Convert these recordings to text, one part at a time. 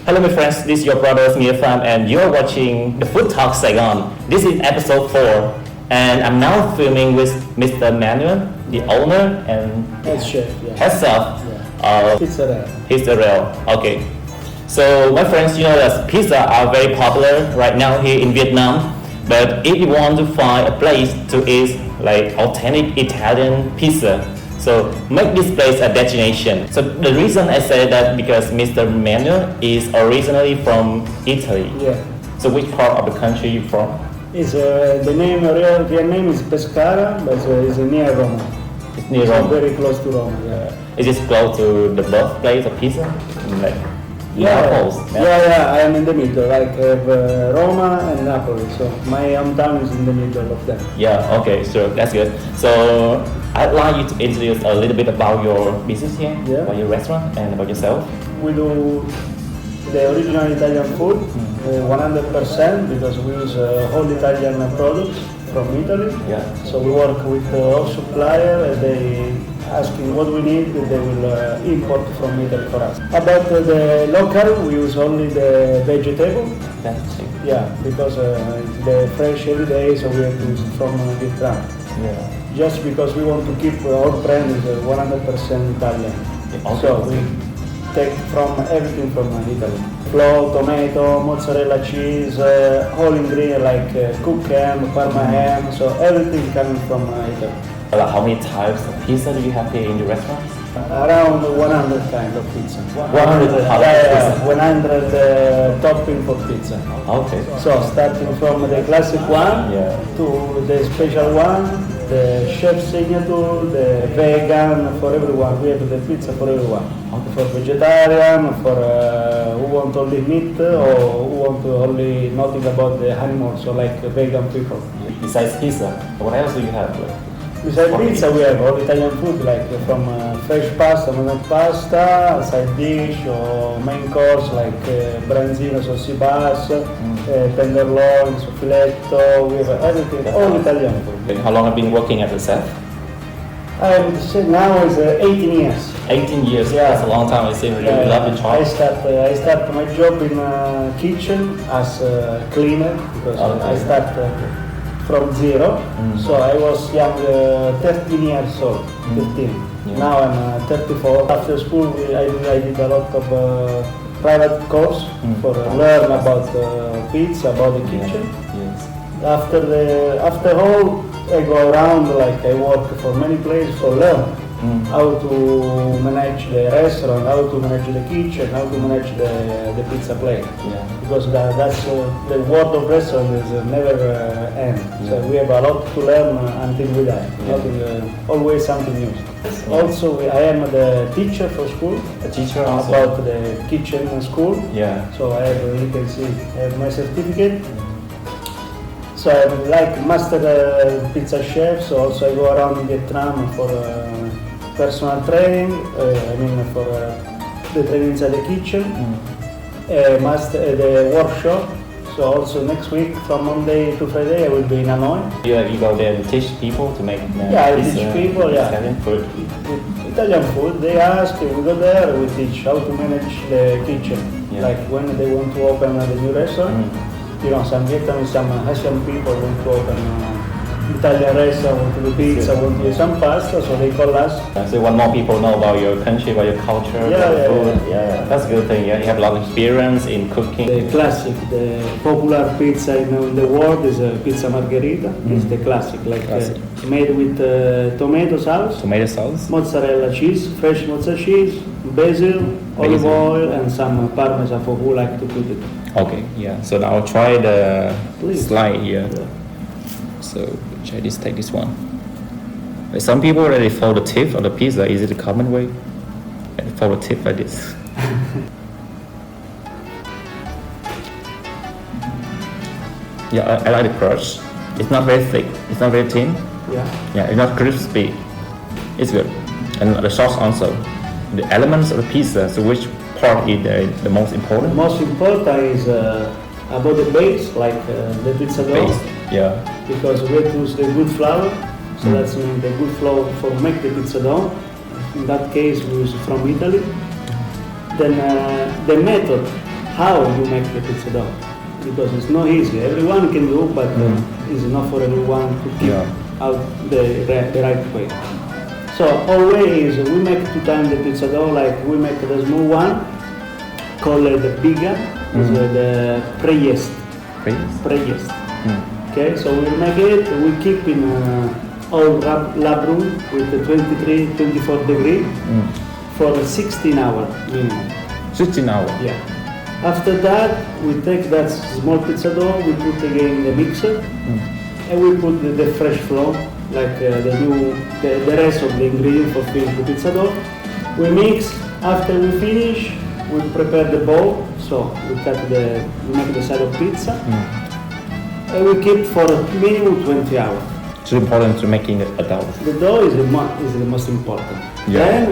Hello my friends, this is your brother Nguyen and you're watching the Food Talk Saigon. This is episode 4 and I'm now filming with Mr. Manuel, the owner and head chef, head chef of Pizza Reale. Okay. So my friends, you know that pizza are very popular right now here in Vietnam. But if you want to find a place to eat like authentic Italian pizza, so make this place a destination. So the reason I say that because Mr. Manuel is originally from Italy. Yeah. So which part of the country you from? Is the real name is Pescara, but it's near Rome. It's near Rome. Very close to Rome. Yeah. Is it close to the birthplace of pizza? Like Naples. Naples. Yeah. I am in the middle, like Roma and Napoli. So my hometown is in the middle of them. Yeah. Okay. Sure. That's good. So I'd like you to introduce a little bit about your business here, about your restaurant, and about yourself. We do the original Italian food, 100%, because we use whole Italian products from Italy. Yeah. So we work with our supplier, and they asking what we need, they will import from Italy for us. About the local, we use only the vegetable. That's it. Yeah, because the fresh every day, so we have to use from Vietnam. Yeah. Just because we want to keep our brand is 100% Italian. Okay. So we take from everything from Italy. Flour, tomato, mozzarella cheese, all ingredients like cooked ham, parma ham, so everything coming from Italy. How many types of pizza do you have here in the restaurant? Around 100 kind of pizza. 100 yeah, 100 topping for pizza. Okay. So starting from the classic one to the special one, the chef signature, the vegan, for everyone. We have the pizza for everyone. Okay. For vegetarian, for who want only meat or who want only nothing about the animals, so like vegan people. Besides pizza, what else do you have? Besides pizza, we have all Italian food, like from fresh pasta, non pasta, side dish, or main course like branzino, saucibas, tenderloin, filetto. We have everything, all Italian food. How long have you been working as a chef? Now is 18 years. 18 years. Yeah, that's a long time. I see. You love the job. I start my job in kitchen as a cleaner because I start from zero. So I was young, 13 years old, 15. Yeah. Now I'm 34. After school, I did a lot of private course for learn about pizza, about the kitchen. Yes. After all, I go around, like I work for many places to learn how to manage the restaurant, how to manage the kitchen, how to manage the pizza plate. Yeah. Because that's the world of restaurant is never end. Yeah. So we have a lot to learn until we die. Yeah. Always something new. Yeah. Also, I am the teacher for school. A teacher also? About the kitchen school. Yeah. So I have, you can see, I have my certificate. So I'm like master pizza chef. So also I go around in Vietnam for personal training. For the training inside the kitchen. Master the workshop. So also next week from Monday to Friday I will be in Hanoi. You go there and teach people to make I teach people, Italian food. Italian food. They ask, we go there, we teach how to manage the kitchen. Yeah. Like when they want to open the new restaurant, you know, some Vietnamese, some Asian people want to open Italian restaurant, want to do pizza, want to do some pasta, so they call us. So want more people know about your country, about your culture, food. Yeah, that's a good thing. Yeah, you have a lot of experience in cooking. The classic, the popular pizza in the world is pizza Margherita. It's the classic, made with tomato sauce. Tomato sauce. Mozzarella cheese, fresh mozzarella cheese, basil, olive oil, and some parmesan for who like to put it. Okay, yeah. So now I'll try the slide here. Yeah. So take this one. Some people already fold the tip of the pizza. Is it a common way? And fold the tip like this. Yeah, I like the crust. It's not very thick. It's not very thin. Yeah, it's not crispy. It's good. And the sauce also. The elements of the pizza. So which part is the most important? The most important is about the base, like the pizza dough. Base. Yeah. Because we have to use the good flour, so that's mean the good flour for make the pizza dough. In that case, we use from Italy. Then the method how you make the pizza dough, because it's not easy. Everyone can do, but it's not for everyone to keep out the right way. So always we make 2 times the pizza dough. Like we make the small one, called the bigger, is the preyest. Okay, so we make it. We keep in all lab room with the 23, 24 degree for 16 hours minimum. 16 hours. Yeah. After that, we take that small pizza dough, we put again in the mixer, and we put the fresh flour, like the rest of the ingredients for filling the pizza dough. We mix. After we finish, we prepare the bowl. So we make the side of pizza, and we keep for minimum 20 hours. It's important to making a dough. The dough is the most important. Yeah. Then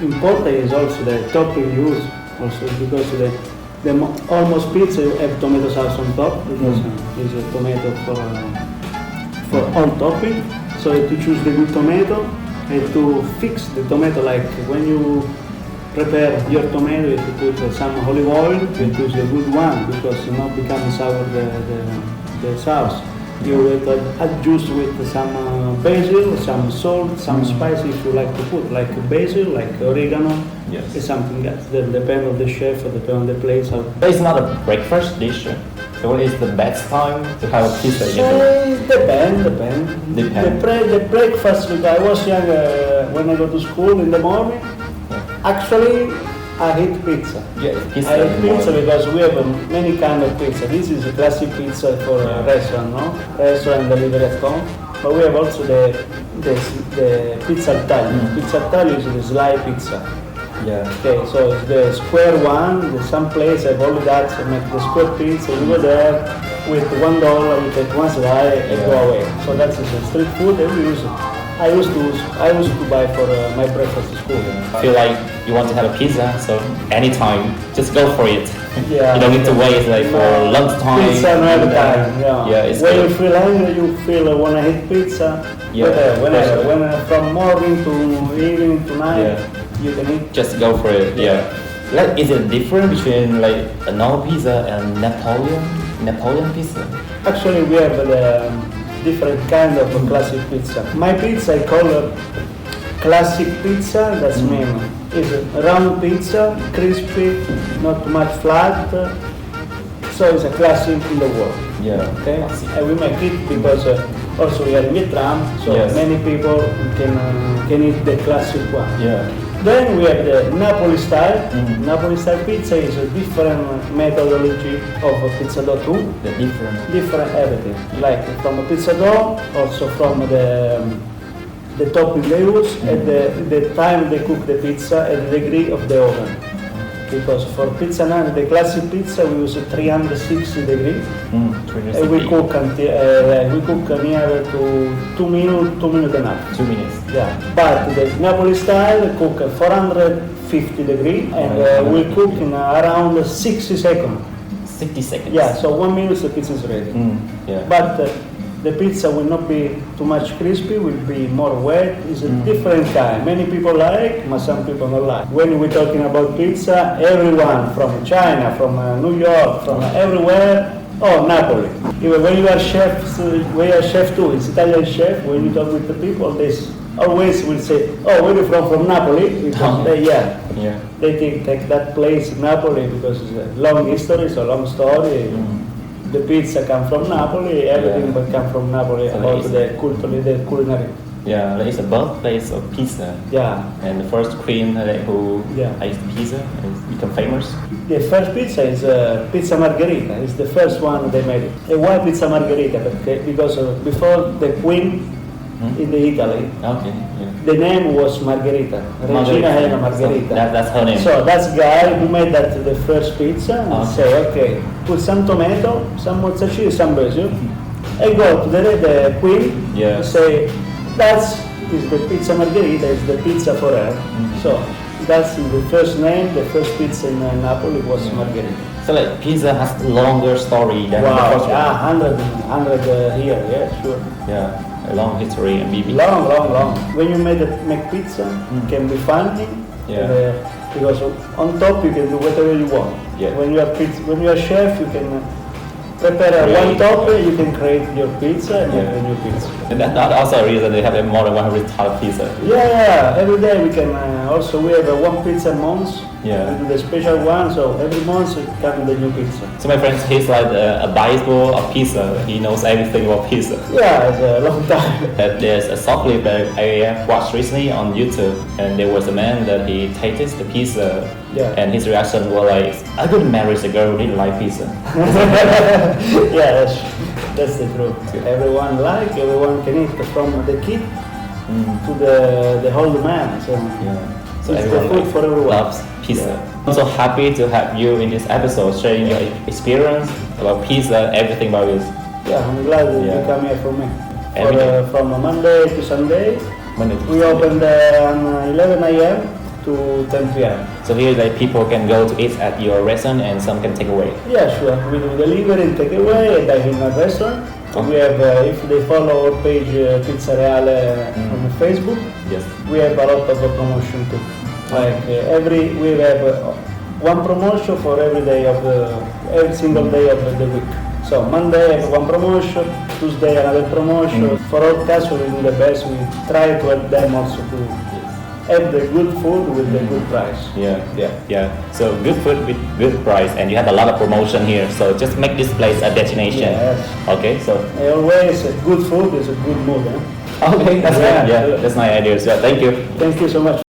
important is also the topping used, also because almost pizza you have tomato sauce on top, because it's a tomato for all topping. So you have to choose the good tomato and to fix the tomato, like when you prepare your tomato, you have to put some olive oil, you choose the good one, because it not become sour the sauce. You will adjust with some basil, some salt, some spices if you like to put, like basil, like oregano, Yes. something else. That depends on the chef, depends on the place. It's not a breakfast dish. So what is the best time to have a pizza? Depend. Depend. The breakfast, because I was young when I go to school in the morning. Actually, I eat pizza. Yeah, pizza. I eat pizza because we have many kind of pizza. This is a classic pizza for a restaurant, no? Restaurant delivery at home. But we have also the pizza Italia. Pizza Italia is the slice pizza. Yeah. Okay, so it's the square one. Some place have only that, so make the square pizza. You go there with $1, you take one slice and go away. So that's a street food that we use. I used to buy for my breakfast at school. I feel like you want to have a pizza, so anytime, just go for it. Yeah. You don't need to wait like for lunchtime. Pizza another time. Yeah. It's when good. you feel hungry, you feel want to eat pizza. Yeah. When from morning to evening to night, you can eat. Just go for it. Yeah. Like, is it different between like a normal pizza and Napoleon pizza? Actually, we have the different kind of classic pizza. My pizza I call it classic pizza. That's mean it's a round pizza, crispy, not too much flat. So it's a classic in the world. Yeah. Okay. And we make it because also we are in Vietnam, so many people can eat the classic one. Yeah. Then we have the Napoli Style. Napoli Style pizza is a different methodology of a pizza dough too. The Different everything. Like from a pizza dough, also from the topping they use, and the time they cook the pizza and the degree of the oven. Because for pizza now, the classic pizza we use 360 degrees, and we cook near to 2 minutes, 2 minutes and a half. 2 minutes. Yeah, but the Napoli style cook 450 degrees, and we cook in around 60 seconds. 60 seconds. Yeah, so 1 minute the pizza is ready. Yeah. But the pizza will not be too much crispy, will be more wet. It's a different kind. Many people like, but some people don't like. When we're talking about pizza, everyone from China, from New York, from everywhere, Napoli. Even when you are chef, we are chef too, it's Italian chef, when you talk with the people, they always will say, where are you from? From Napoli? Because they take that place, Napoli, because it's a long history, it's a long story. The pizza come from Napoli, everything will come from Napoli, So about the culinary. Yeah, it's the birthplace of pizza. Yeah. And the first queen who Yeah. ate pizza and become famous. The first pizza is Pizza Margherita. It's the first one they made it. And why Pizza Margherita? Because before the queen in the Italy, Okay. Yeah. the name was Margherita. Regina Elena Margherita. So that's her name. So that's guy who made that the first pizza and say, okay, put some tomato, some mozzarella, some basil, and go to the queen. Yeah. Say that's is the Pizza Margherita, is the pizza for her. So that's the first name. The first pizza in Napoli was Margherita. So like pizza has a longer story than the first one. Yeah, 100 here. Yeah, sure. Yeah. A long history and maybe Long. When you make pizza, it can be funny. Yeah. because on top you can do whatever you want. Yeah. When you are a chef, you can prepare one top, you can create your pizza and make a new pizza. And that's also a reason they have more than 100 type of pizza. Yeah, every day we can also we have one pizza a month. Yeah. We do the special one, so every month it comes the new pizza. So my friend, he's like a Bible of pizza. He knows everything about pizza. Yeah, it's a long time. There's a short clip that I watched recently on YouTube, and there was a man that he tasted the pizza, and his reaction was like, "I couldn't marry a girl who didn't like pizza." Yeah, that's the truth. Everyone everyone can eat, from the kid to the old man. So So it's everyone the food for everyone. loves pizza. I'm so happy to have you in this episode, sharing your experience about pizza, everything about it. Yeah, I'm glad that you come here for me. Every day. From Monday to Sunday, we open on 11 a.m. to 10 p.m. So here, like, people can go to eat at your restaurant, and some can take away. Yeah, sure. We do delivery and take away, and dine in our restaurant. We have, if they follow our page Pizza Reale on Facebook, we have a lot of promotion too. Like we have one promotion for every single day of the week. So Monday I have one promotion, Tuesday another promotion. For all customers we do the best. We try to help them also to have the good food with the good price. Yeah. So good food with good price, and you have a lot of promotion here. So just make this place a destination. Yes. Okay, so always good food is a good mood. Okay, that's good. Yeah, that's my idea. So thank you. Thank you so much.